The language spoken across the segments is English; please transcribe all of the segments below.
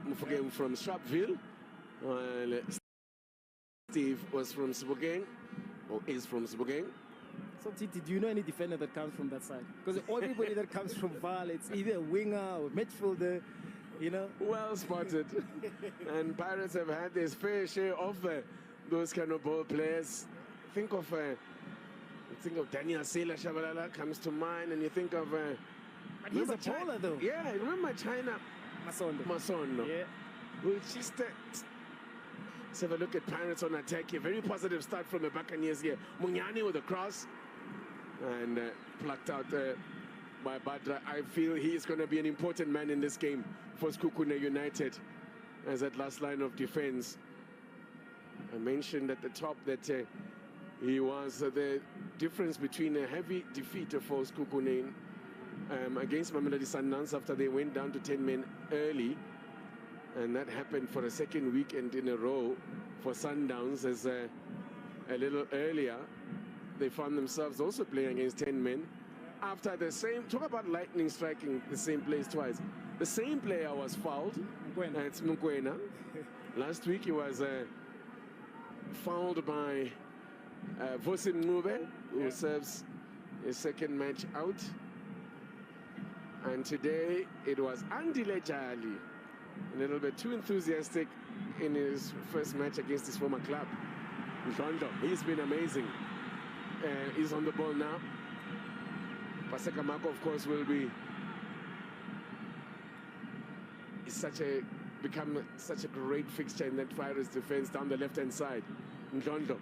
Mufokeng from Sharpeville. Steve was from Sebokeng, or is from Sebokeng. So, Titi, do you know any defender that comes from that side? Because everybody that comes from Val, it's either a winger or midfielder, you know? Well spotted. And Pirates have had their fair share of those kind of ball players. Think of Daniel Sela Shabalala comes to mind, and you think of... but he's a bowler, though. Yeah, remember China... Masondo. Yeah. Which just... Let's have a look at Pirates on attack here. Very positive start from the Buccaneers here. Munyani with a cross. And plucked out by Badra. I feel he is going to be an important man in this game for Sekhukhune United as that last line of defense. I mentioned at the top that he was the difference between a heavy defeat for Sekhukhune against Mamelodi Sundowns after they went down to 10 men early. And that happened for a second weekend in a row for Sundowns, as a little earlier they found themselves also playing against 10 men. After the same, talk about lightning striking the same place twice. The same player was fouled. It's Mukwena. Last week he was fouled by Vosin Ngube, who serves his second match out. And today it was Andile Jali, a little bit too enthusiastic in his first match against his former club. He's been amazing. He's on the ball now. Paseka Mako, of course, will be... He's become such a great fixture in that Pirates defense down the left-hand side. Ndlondo.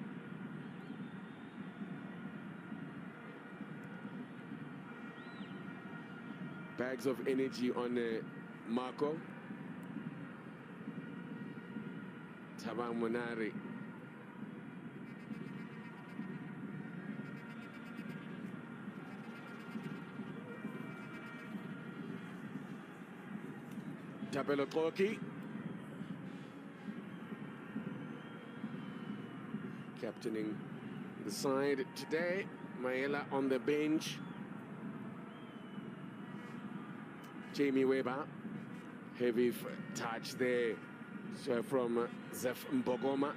Bags of energy on Marco. Tabang Monari. Tabelo Koki. Captaining the side today. Maela on the bench. Jamie Weber. Heavy touch there from Zef Mbogoma,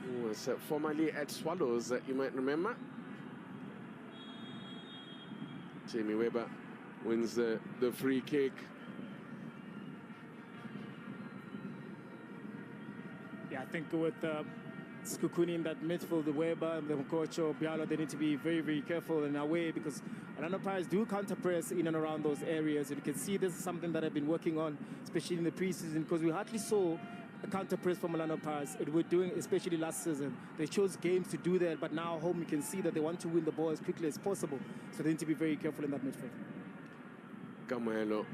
who was formerly at Swallows, you might remember. Jamie Weber wins the free kick. Yeah, I think with Sekhukhune in that midfield, the Weber, the Mkocho, Bialo, they need to be very, very careful in a way, because Orlando Pirates do counter-press in and around those areas. And you can see this is something that I've been working on, especially in the preseason, because we hardly saw a counter-press from Orlando Pirates. It were doing, especially last season. They chose games to do that, but now home you can see that they want to win the ball as quickly as possible. So they need to be very careful in that midfield. Kamuelo,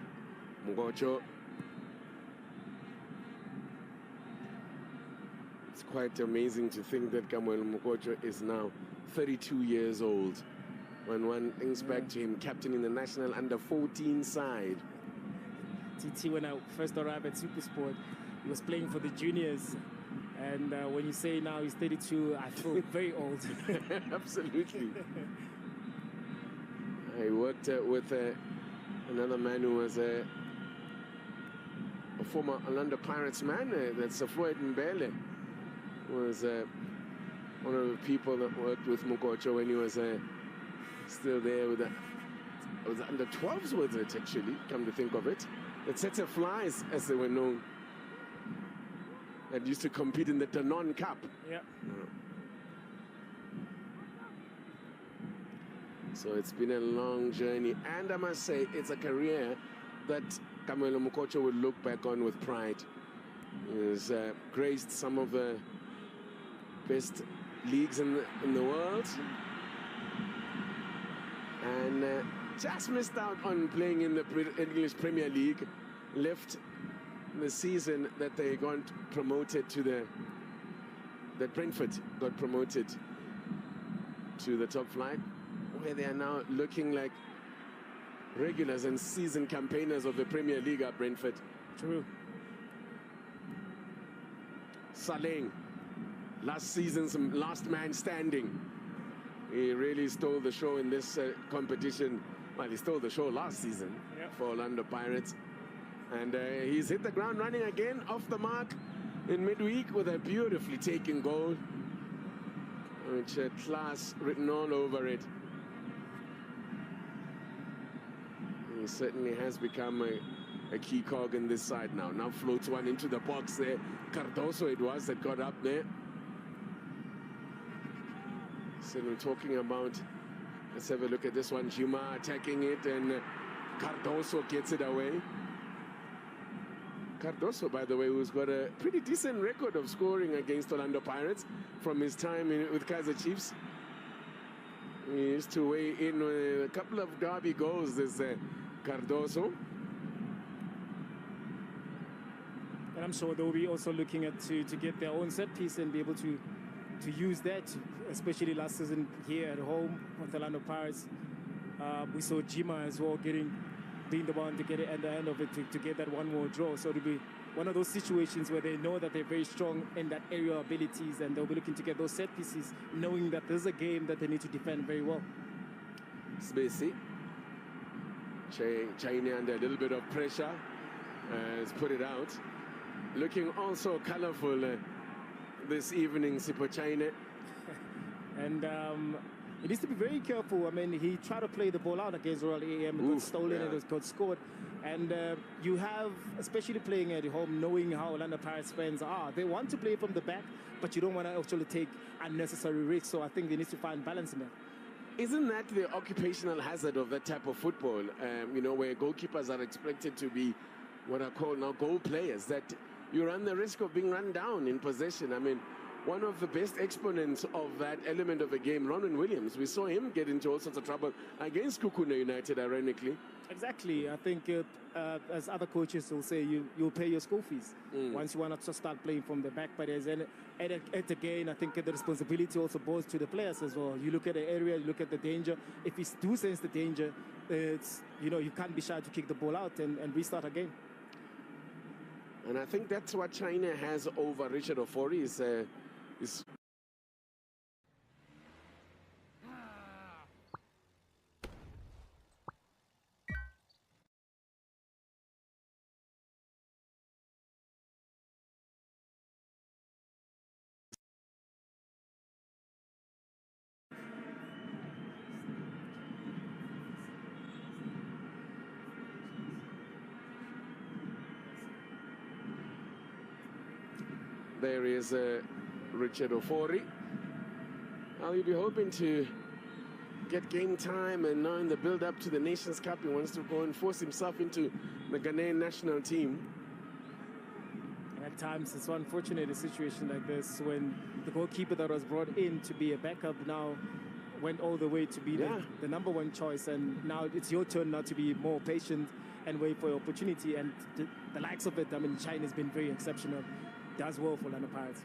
Mkocho. It's quite amazing to think that Kamuelo Mkocho is now 32 years old. When one thinks back to him captaining the national under-14 side. TT, when I first arrived at SuperSport, he was playing for the juniors. And when you say now he's 32, I feel very old. Absolutely. I worked with another man who was a former Orlando Pirates man, that's Floyd Mbele, was one of the people that worked with Mkocho when he was still there with it was under 12s, was it actually, come to think of it. The Tsetse Flies, as they were known, that used to compete in the Danone Cup. Yeah. So it's been a long journey, and I must say it's a career that Kamuelo Mkocho would look back on with pride. He's graced some of the best leagues in the world, and just missed out on playing in the English Premier League. Left the season that they got promoted to that Brentford got promoted to the top flight, where they are now looking like regulars and season campaigners of the Premier League at Brentford. True. Saleng, last season's last man standing. He really stole the show in this competition. Well, he stole the show last season for Orlando Pirates. And he's hit the ground running again, off the mark in midweek with a beautifully taken goal, which had class written all over it. He certainly has become a key cog in this side now. Now floats one into the box there. Cardoso it was that got up there. So we're talking about, let's have a look at this one. Jima attacking it, and Cardoso gets it away. Cardoso, by the way, who's got a pretty decent record of scoring against Orlando Pirates from his time with Kaizer Chiefs. He used to weigh in with a couple of derby goals, this Cardoso. And I'm sure they'll be also looking at to get their own set piece and be able to use that, especially last season here at home with Orlando Pirates. We saw Jima as well being the one to get it at the end of it to get that one more draw. So it'll be one of those situations where they know that they're very strong in that area abilities, and they'll be looking to get those set pieces, knowing that there's a game that they need to defend very well. Sabc, China under a little bit of pressure, has put it out. Looking also colorful this evening, Sipo China. And he needs to be very careful. I mean, he tried to play the ball out against Royal AM, it got stolen, and it got scored. And you have, especially playing at home, knowing how Orlando Pirates fans are, they want to play from the back, but you don't want to actually take unnecessary risks. So I think they need to find balance in that. Isn't that the occupational hazard of that type of football? You know, where goalkeepers are expected to be what are called now goal players, that you run the risk of being run down in possession. I mean, one of the best exponents of that element of the game, Ronwen Williams, we saw him get into all sorts of trouble against Sekhukhune United, ironically. Exactly. I think as other coaches will say, you'll pay your school fees once you want to start playing from the back. But again, I think the responsibility also goes to the players as well. You look at the area, you look at the danger. If you do sense the danger, it's, you know, you can't be shy to kick the ball out and restart again. And I think that's what China has over Richard Ofori is there is Richard Ofori. Now he'll be hoping to get game time, and now in the build-up to the Nations Cup, he wants to go and force himself into the Ghanaian national team. And at times, it's so unfortunate a situation like this when the goalkeeper that was brought in to be a backup now went all the way to be the number one choice, and now it's your turn now to be more patient and wait for your opportunity. And the likes of it, I mean, China's been very exceptional. Does well for Orlando Pirates.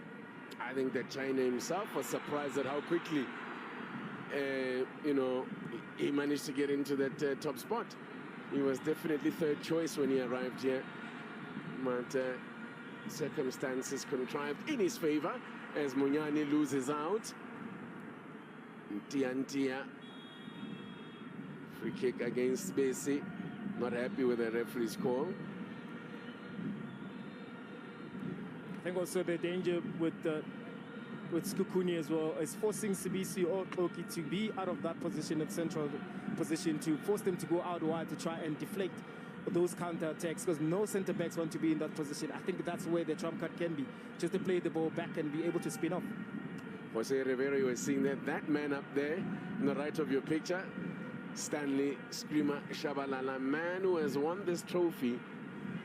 I think that China himself was surprised at how quickly, you know, he managed to get into that top spot. He was definitely third choice when he arrived here, but circumstances contrived in his favor as Munyani loses out. Ntia, free kick against Sabc. Not happy with the referee's call. I think also the danger with Sekhukhune as well is forcing Sabc or Koki to be out of that position, at central position, to force them to go out wide to try and deflect those counter-attacks, because no centre-backs want to be in that position. I think that's where the trump card can be, just to play the ball back and be able to spin off. Jose Rivera, you were seeing that man up there on the right of your picture, Stanley Screamer Shabalala, man who has won this trophy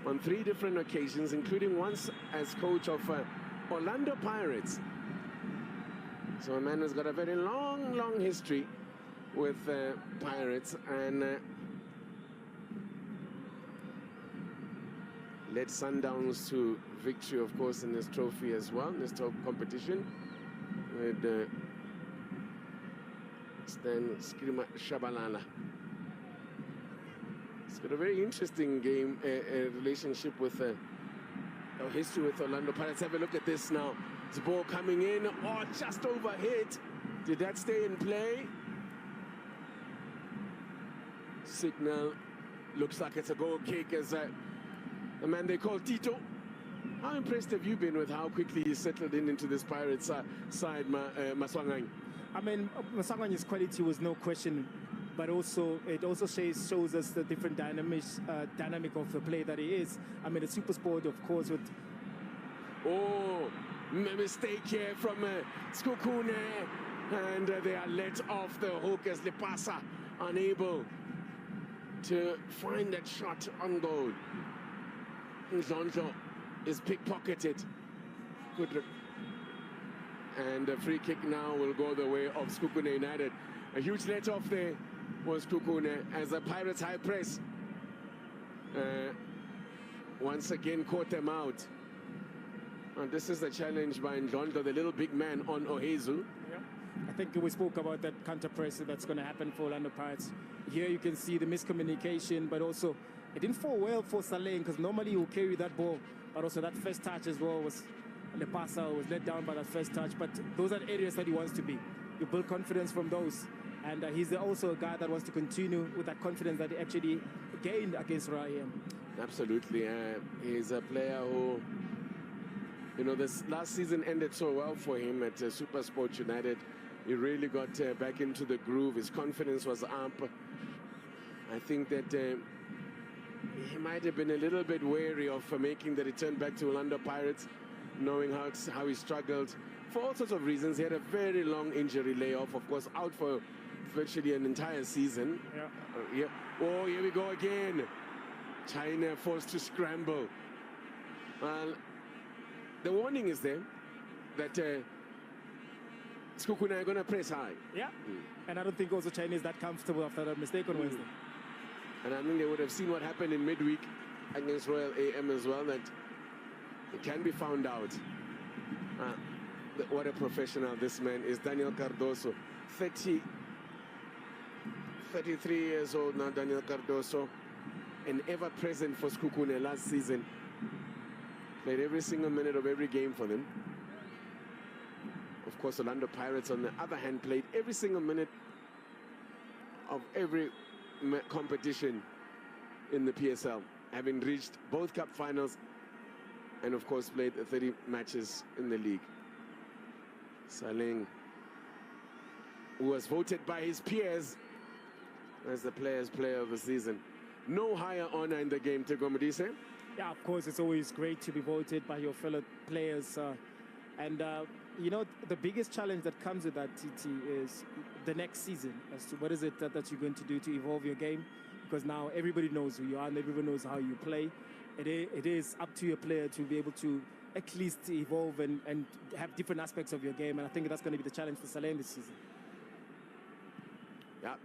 on 3 different occasions, including once as coach of Orlando Pirates. So a man who's got a very long history with Pirates, and led Sundowns to victory, of course, in this trophy as well, in this top competition, with Stan Screamer Shabalala. It's got a very interesting game, relationship with history with Orlando Pirates. Have a look at this now. The ball coming in, just overhit. Did that stay in play? Signal. Looks like it's a goal kick as the man they call Tito. How impressed have you been with how quickly he settled into this Pirates side, Maswanganyi? I mean, Masanganyi's quality was no question, but also it also shows us the different dynamic of the play that he is. I mean, the super sport, of course, with... Oh, mistake here from Sekhukhune, and they are let off the hook as Lepasa unable to find that shot on goal. Ndlondlo is pickpocketed. Good. And the free kick now will go the way of Sekhukhune United. A huge let off there was Sekhukhune as the Pirates high press once again caught them out. And this is the challenge by Ndlondlo, the little big man on Ohezu. Yeah. I think we spoke about that counter press that's going to happen for Orlando Pirates. Here you can see the miscommunication, but also it didn't fall well for Saleng because normally he will carry that ball, but also that first touch as well was Lepasa was let down by that first touch. But those are the areas that he wants to be. You build confidence from those, and he's also a guy that wants to continue with that confidence that he actually gained against Ryan. Absolutely, he's a player who, you know, this last season ended so well for him at Super Sport United. He really got back into the groove. His confidence was up. I think that he might have been a little bit wary of making the return back to Orlando Pirates, knowing how he struggled for all sorts of reasons. He had a very long injury layoff, of course, out for virtually an entire season. Yeah. Oh, here we go again. China forced to scramble. Well, the warning is there that Sekhukhune are going to press high. Yeah. And I don't think also China is that comfortable after that mistake on Wednesday. And I think they would have seen what happened in midweek against Royal AM as well, that it can be found out. What a professional this man is. Daniel Cardoso, 33 years old now, Daniel Cardoso, and ever present for Sekhukhune last season. Played every single minute of every game for them. Of course, Orlando Pirates, on the other hand, played every single minute of every competition in the PSL, having reached both cup finals and, of course, played 30 matches in the league. Saleng, who was voted by his peers as the Players' Player of the Season. No higher honor in the game, Tego Modise. Yeah, of course, it's always great to be voted by your fellow players. You know, the biggest challenge that comes with that, TT, is the next season as to what is it that you're going to do to evolve your game. Because now everybody knows who you are and everybody knows how you play. It is up to your player to be able to at least evolve and have different aspects of your game. And I think that's going to be the challenge for Saleng this season. Yeah.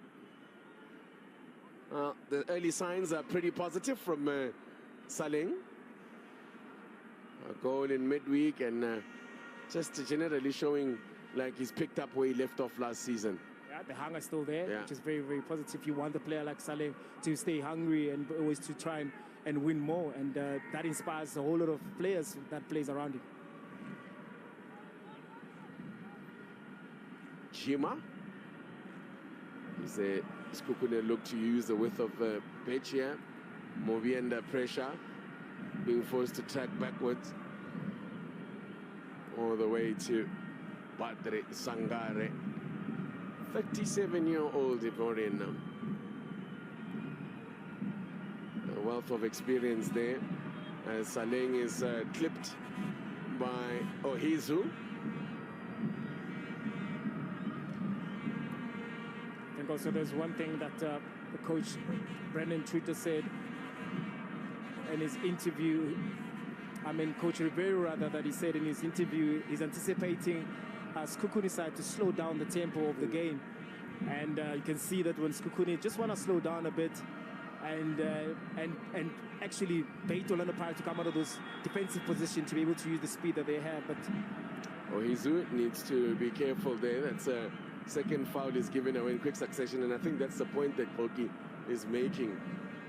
The early signs are pretty positive from Saleng. A goal in midweek and just generally showing like he's picked up where he left off last season. Yeah, the hunger is still there, which is very, very positive. You want a player like Saleng to stay hungry and always to try and win more. And that inspires a whole lot of players that plays around him. Jima. He's a Sekhukhune look to use the width of pitch here. Movi under pressure, being forced to track backwards all the way to Padre Sangare. 37-year-old Ivorian now. A wealth of experience there as Saleng is clipped by Ohezu. I think also there's one thing that the coach Brendan Truter said in his interview. I mean, Coach Ribeiro, rather, that he said in his interview, he's anticipating Sekhukhune side to slow down the tempo of the game. And you can see that when Sekhukhune just want to slow down a bit and actually bait Orlando Pirates to come out of those defensive positions to be able to use the speed that they have. But Ohezu needs to be careful there. That's a second foul is given away in quick succession, and I think that's the point that Polki is making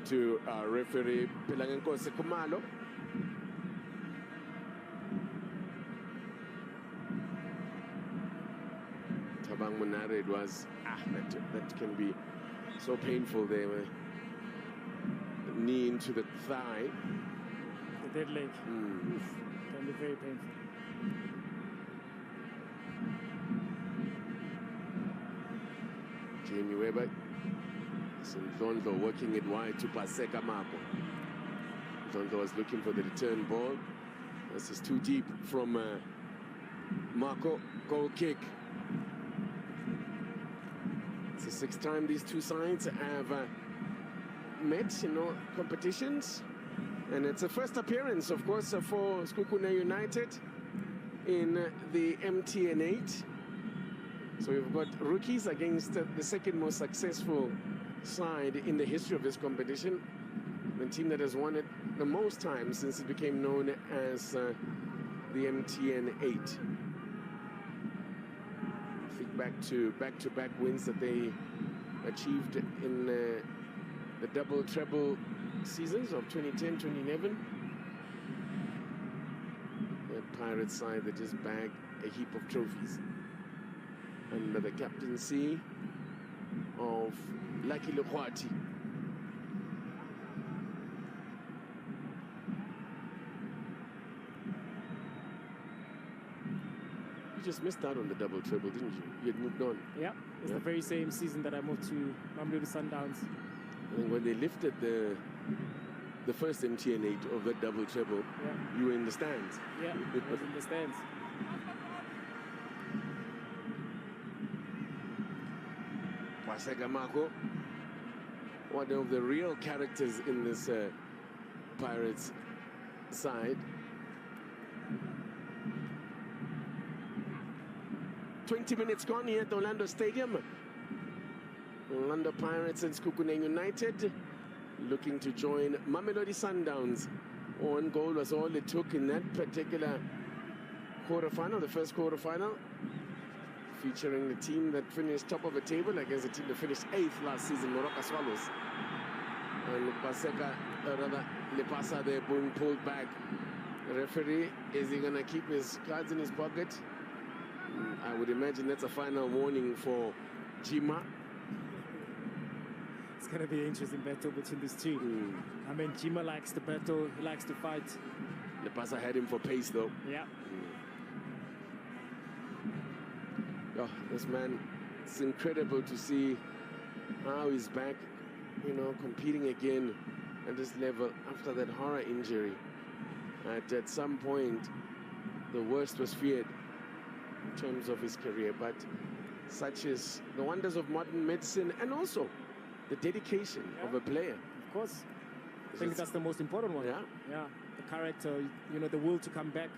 to referee Pelangenko Sekumalo. Tabang Munare, it was that can be so painful there. Knee into the thigh. dead leg. Oof, can be very painful. Jamie Weber. Zondo working it wide to Paseka Marco. Zondo was looking for the return ball. This is too deep from Marco. Goal kick. It's the sixth time these two sides have met, competitions. And it's a first appearance, of course, for Sekhukhune United in the MTN8. So we've got rookies against the second most successful side in the history of this competition. The team that has won it the most times since it became known as the MTN8. I think back-to-back wins that they achieved in the double treble seasons of 2010, 2011. The Pirates side that just bagged a heap of trophies under the captaincy of Lucky Lukwati. You just missed out on the double treble, didn't you? You had moved on. Yeah, it's the very same season that I moved to Mamelodi Sundowns. I think when they lifted the first MTN8 of that double treble, you were in the stands. Yeah, I was in the stands. Paseka Marco, one of the real characters in this Pirates side. 20 minutes gone here at the Orlando Stadium. Orlando Pirates and Sekhukhune United looking to join Mamelodi Sundowns. One goal was all it took in that particular quarterfinal, the first quarterfinal, featuring the team that finished top of the table against the team that finished 8th last season, Moroka Swallows. And Lepasa there being pulled back. The referee, is he going to keep his cards in his pocket? I would imagine that's a final warning for Jima. It's going to be an interesting battle between these two. I mean, Jima likes to battle, he likes to fight. Lepasa had him for pace, though. Yeah. Oh, this man, it's incredible to see how he's back, competing again at this level after that horror injury. At some point, the worst was feared in terms of his career, but such is the wonders of modern medicine and also the dedication of a player. Of course. I think that's the most important one. Yeah. Yeah. The character, the will to come back,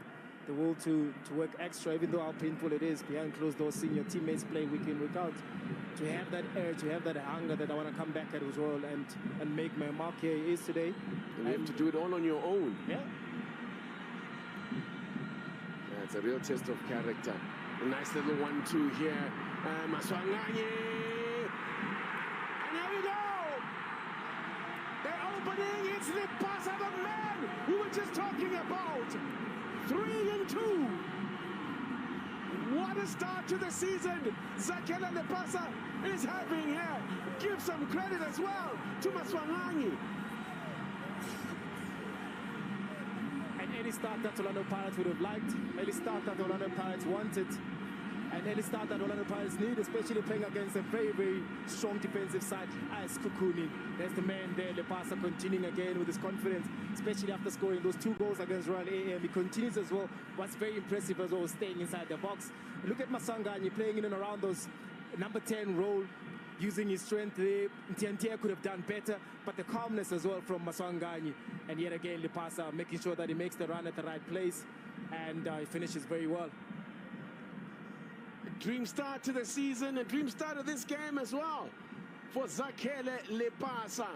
the will to work extra, even though how painful it is behind closed doors, seeing your teammates play week in, week out. To have that urge, to have that hunger that I want to come back at as well and make my mark here is today. And you have to do it all on your own. Yeah. It's a real test of character. A nice little 1-2 here. Maswanganye. And here we go. They're opening. It's the pass of the man we were just talking about. 3-2. What a start to the season Zakela Lepasa is having here. Give some credit as well to Maswanganye. Any start that Orlando Pirates would have liked, any start that Orlando Pirates wanted, and any start that Orlando Pirates need, especially playing against a very, very strong defensive side as Sekhukhune. There's the man there, Lepasa, continuing again with his confidence, especially after scoring those 2 goals against Royal AM. He continues as well. What's very impressive as well, staying inside the box. Look at Maswanganye playing in and around those number 10 role, using his strength there. MTN8 could have done better, but the calmness as well from Maswanganye. And yet again, Lepasa making sure that he makes the run at the right place, and he finishes very well. A dream start to the season, a dream start of this game as well for Zakele Lepasa.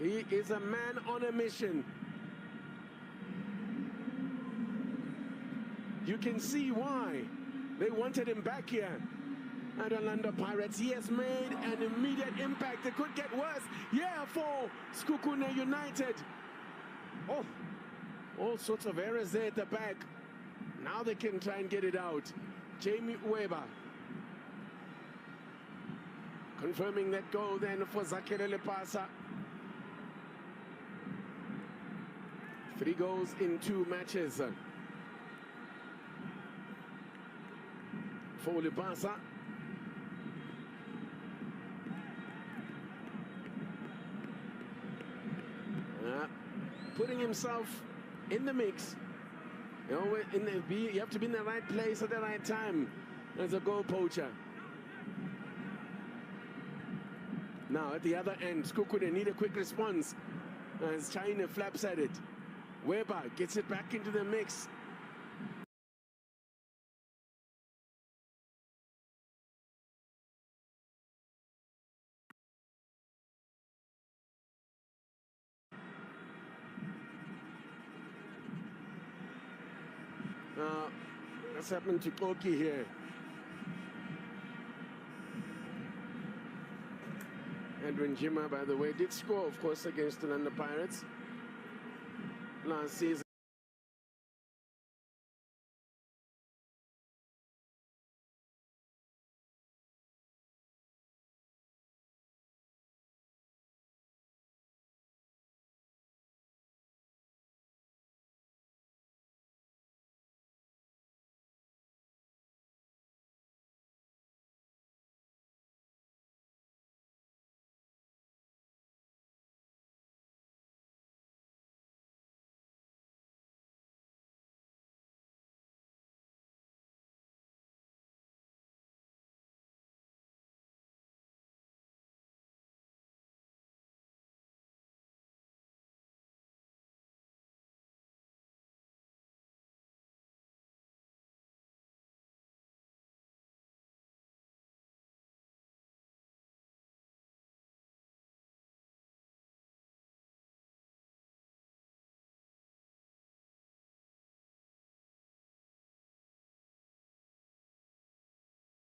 He is a man on a mission. You can see why they wanted him back here at Orlando Pirates. He has made an immediate impact. It could get worse. Yeah, for Sekhukhune United. Oh, all sorts of errors there at the back. Now they can try and get it out. Jamie Weber confirming that goal then for Zakele Lepasa. 3 goals in 2 matches. For Lubasa. Putting himself in the mix. You know, you have to be in the right place at the right time as a goal poacher. Now at the other end, Sekhukhune need a quick response as China flaps at it. Weber gets it back into the mix. What's happened to Koki here? Edwin Jima, by the way, did score, of course, against the Pirates last season.